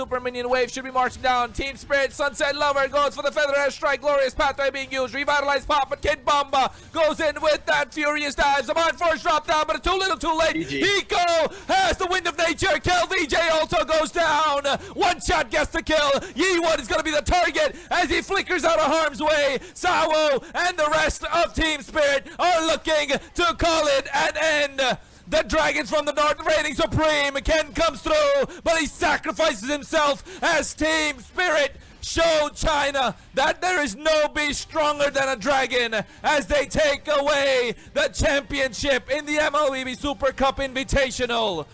Super Minion Wave should be marching down. Team Spirit, Sunset Lover goes for the Featherhead Strike. Glorious Pathway being used. Revitalized Pop, but Kid Bomba goes in with that Furious Dive. Zaman Force drop down, but it's too little too late. Eco has the Wind of Nature. Kel VJ also goes down. One shot gets the kill. Yi1 is going to be the target as he flickers out of harm's way. Sawo and the rest of Team Spirit are looking to call it an end. The Dragons from the North reigning supreme. Ken comes through, but he sacrifices himself as Team Spirit show China that there is no beast stronger than a dragon as they take away the championship in the MLB Super Cup Invitational.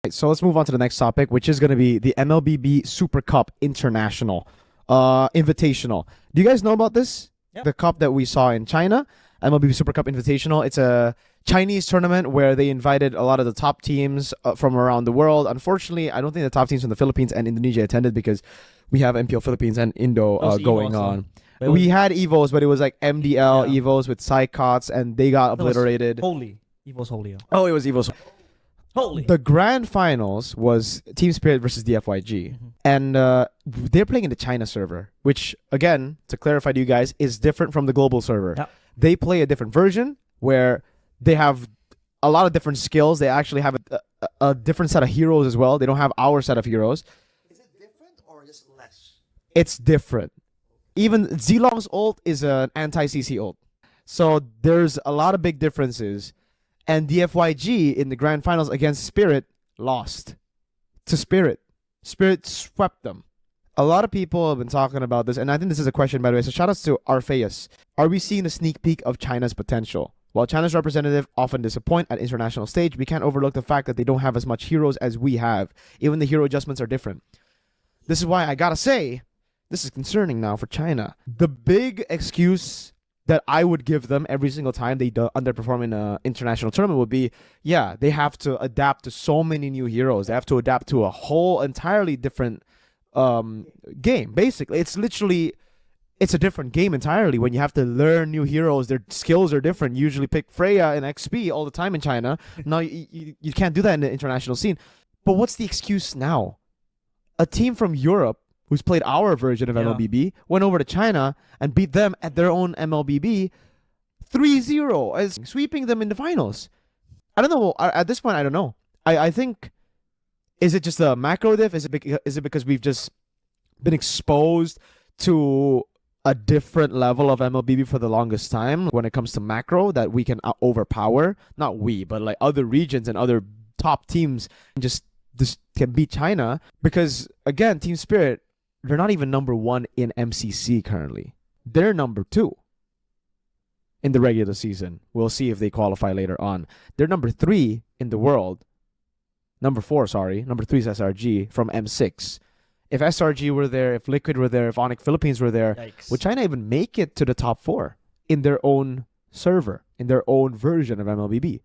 So let's move on to the next topic, which is going to be the MLBB Super Cup International Invitational. Do you guys know about this? Yep. The cup that we saw in China, MLB Super Cup Invitational. It's a Chinese tournament where they invited a lot of the top teams from around the world. Unfortunately, I don't think the top teams from the Philippines and Indonesia attended because we have MPL Philippines and Indo going on. We had Evos, but it was like MDL Evos with Psychots, and they got obliterated. Holy. Evos Holy. Oh, it was Evos. Holy. The grand finals was Team Spirit versus DFYG. And they're playing in the China server, which, again, to clarify to you guys, is different from the global server. Yep. They play a different version where they have a lot of different skills. They actually have a different set of heroes as well. They don't have our set of heroes. Is it different or just less? It's different. Even Zilong's ult is an anti-CC ult. So there's a lot of big differences. And DFYG in the grand finals against Spirit lost to Spirit. Spirit swept them. A lot of people have been talking about this, and I think this is a question, by the way. So shout outs to Arpheus. Are we seeing a sneak peek of China's potential? While China's representative often disappoint at international stage, we can't overlook the fact that they don't have as much heroes as we have. Even the hero adjustments are different. This is why I gotta say, this is concerning now for China. The big excuse that I would give them every single time they underperform in an international tournament would be, yeah, they have to adapt to so many new heroes. They have to adapt to a whole entirely different game. Basically, it's a different game entirely when you have to learn new heroes. Their skills are different. You usually pick Freya and XP all the time in China. Now you can't do that in the international scene. But what's the excuse now? A team from Europe who's played our version of MLBB, went over to China and beat them at their own MLBB 3-0, as sweeping them in the finals. I don't know. At this point, I don't know. I think, is it just a macro diff? Is it because we've just been exposed to a different level of MLBB for the longest time when it comes to macro that we can overpower? Not we, but like other regions and other top teams just can beat China. Because, again, Team Spirit, they're not even number 1 in MCC currently. They're number 2 in the regular season. We'll see if they qualify later on. They're number 3 in the world. Number 4, sorry. Number 3 is SRG from M6. If SRG were there, if Liquid were there, if Onyx Philippines were there, Yikes. would China even make it to the top 4 in their own server, in their own version of MLBB?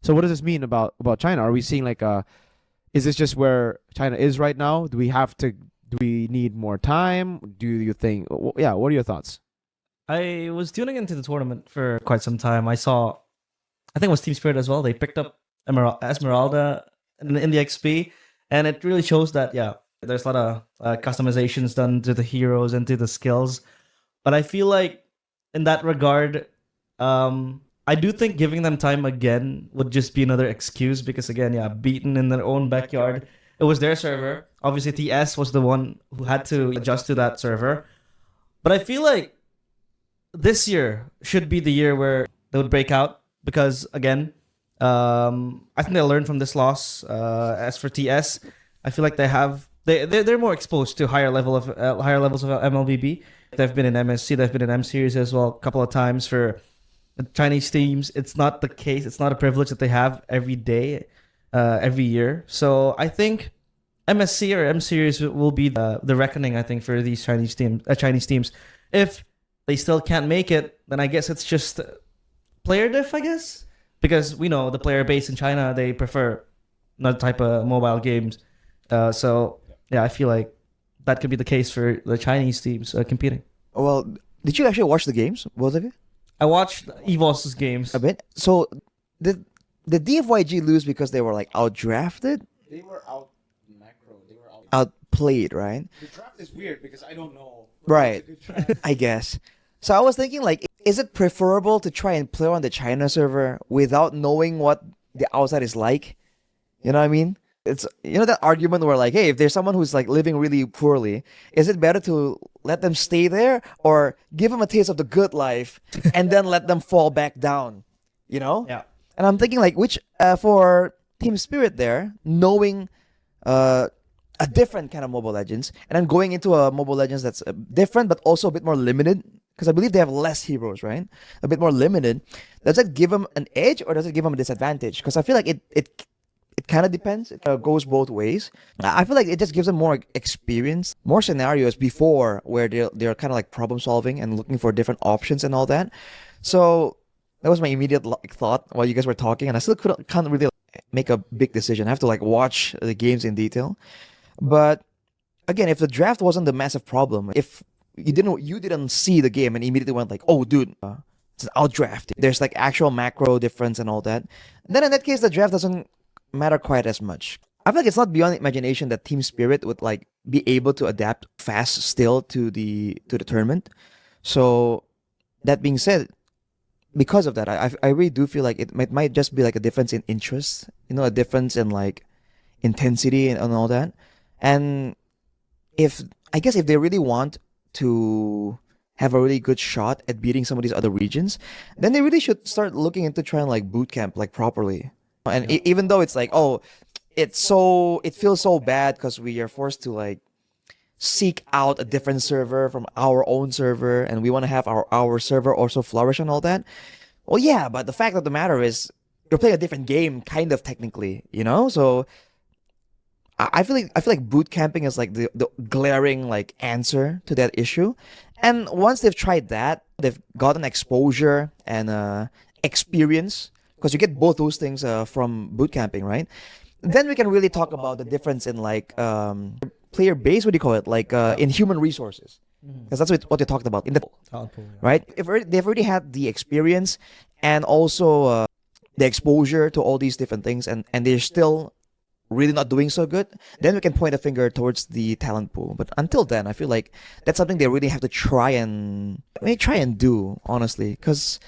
So what does this mean about China? Are we seeing like is this just where China is right now? Do we need more time? Do you think... Yeah, what are your thoughts? I was tuning into the tournament for quite some time. I think it was Team Spirit as well. They picked up Esmeralda in the XP, and it really shows that, there's a lot of customizations done to the heroes and to the skills. But I feel like in that regard, I do think giving them time again would just be another excuse because, again, beaten in their own backyard. It was their server. Obviously, TS was the one who had to adjust to that server. But I feel like this year should be the year where they would break out because, again, I think they'll learn from this loss. As for TS, I feel like they're more exposed to higher levels of MLBB. They've been in MSC, they've been in M Series as well a couple of times for Chinese teams. It's not the case. It's not a privilege that they have every day. Every year. So I think MSC or M Series will be the reckoning, I think, for these Chinese teams. If they still can't make it, then I guess it's just player diff, I guess. Because we know the player base in China, they prefer another type of mobile games. So, I feel like that could be the case for the Chinese teams competing. Well, did you actually watch the games, both of you? I watched Evos' games. A bit. So, did DFYG lose because they were like outdrafted, They were out macro. They were out. outplayed, right? The draft is weird because I don't know. Right. I guess. So I was thinking, like, is it preferable to try and play on the China server without knowing what the outside is like? You know what I mean? It's, you know, that argument where, like, hey, if there's someone who's like living really poorly, is it better to let them stay there or give them a taste of the good life and then let them fall back down? You know? Yeah. And I'm thinking, like, which for Team Spirit there, knowing a different kind of Mobile Legends, and then going into a Mobile Legends that's different but also a bit more limited, because I believe they have less heroes, right? A bit more limited. Does it give them an edge or does it give them a disadvantage? Because I feel like it kind of depends. It goes both ways. I feel like it just gives them more experience, more scenarios before where they're kind of like problem solving and looking for different options and all that. So that was my immediate thought while you guys were talking, and I still can't really make a big decision. I have to like watch the games in detail. But again, if the draft wasn't the massive problem, if you didn't see the game and immediately went like, oh dude, it's an outdraft. There's like actual macro difference and all that. Then in that case, the draft doesn't matter quite as much. I feel like it's not beyond imagination that Team Spirit would like be able to adapt fast still to the tournament. So that being said, because of that, I really do feel like it might just be like a difference in interest, you know, a difference in like intensity and all that. And if they really want to have a really good shot at beating some of these other regions, then they really should start looking into trying like boot camp like properly. And even though it's like, oh, it feels so bad because we are forced to like seek out a different server from our own server, and we want to have our server also flourish and all that. Well, yeah, but the fact of the matter is you're playing a different game, kind of technically, you know. So I feel like boot camping is like the glaring like answer to that issue. And once they've tried that, they've gotten exposure and experience, because you get both those things from boot camping, right? Then we can really talk about the difference in like player base. What do you call it? Like in human resources, because that's what they talked about in the Talent pool, yeah. right. If they've already had the experience and also the exposure to all these different things, and they're still really not doing so good, then we can point a finger towards the talent pool. But until then, I feel like that's something they really have to try and do, honestly, because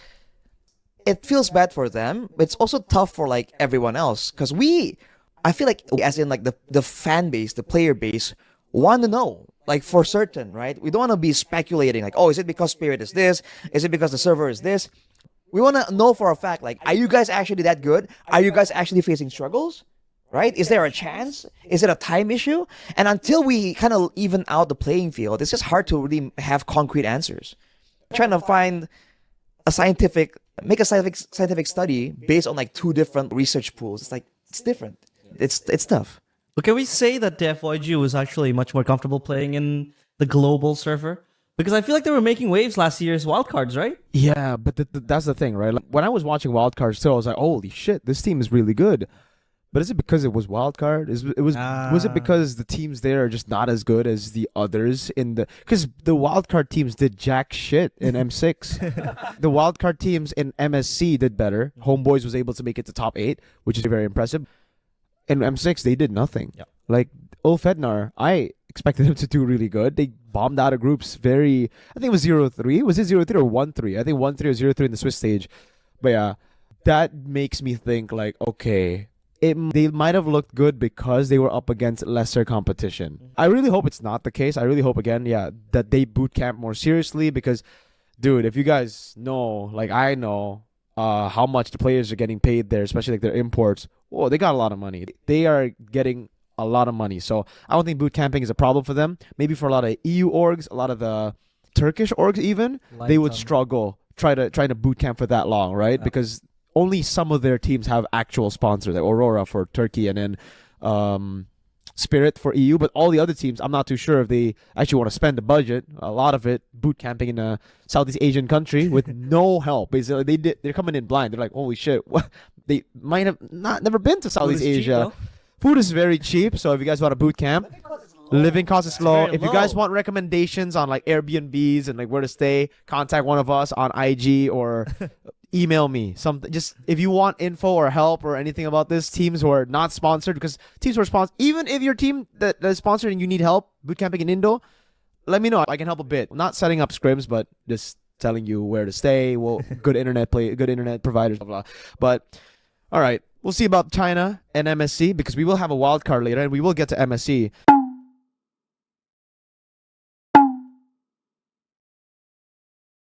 it feels bad for them, but it's also tough for like everyone else, because I feel like, as in like the fan base, the player base, want to know like for certain, right? We don't want to be speculating like, oh, is it because Spirit is this? Is it because the server is this? We want to know for a fact, like, are you guys actually that good? Are you guys actually facing struggles? Right? Is there a chance? Is it a time issue? And until we kind of even out the playing field, it's just hard to really have concrete answers. Trying to find make a scientific study based on like two different research pools. It's like, it's different. It's tough. But can we say that the FYG was actually much more comfortable playing in the global server? Because I feel like they were making waves last year's wildcards, right? Yeah, but that's the thing, right? Like, when I was watching wildcards too, I was like, holy shit, this team is really good. But is it because it was wildcard? Was it because the teams there are just not as good as the others because the wildcard teams did jack shit in M6. The wildcard teams in MSC did better. Homeboys was able to make it to top 8, which is very impressive. In M6 they did nothing. Yeah. Like Ulfednar, I expected him to do really good. They bombed out of groups I think it was 0-3. Was it 0-3 or 1-3? I think 1-3 or 0-3 in the Swiss stage. But yeah, that makes me think like, okay, they might have looked good because they were up against lesser competition. I really hope it's not the case. I really hope, again, that they boot camp more seriously, because, dude, if you guys know, like I know, how much the players are getting paid there, especially like their imports, they got a lot of money. They are getting a lot of money. So I don't think boot camping is a problem for them. Maybe for a lot of EU orgs, a lot of the Turkish orgs even, they would struggle trying to boot camp for that long, right? Yeah. Because only some of their teams have actual sponsors, like Aurora for Turkey and then Spirit for EU. But all the other teams, I'm not too sure if they actually want to spend the budget. A lot of it boot camping in a Southeast Asian country with no help. Basically, they're coming in blind. They're like, holy shit, what? They might have never been to Southeast Asia. Food is very cheap, so if you guys want a boot camp, living cost is low. If you guys want recommendations on like Airbnbs and like where to stay, contact one of us on IG or email me something. Just if you want info or help or anything about this, teams who are not sponsored, because teams who are sponsored, even if your team that is sponsored and you need help bootcamping in Indo, let me know. I can help a bit. Not setting up scrims, but just telling you where to stay, good internet providers, blah, blah. But all right, we'll see about China and MSC, because we will have a wild card later and we will get to MSC.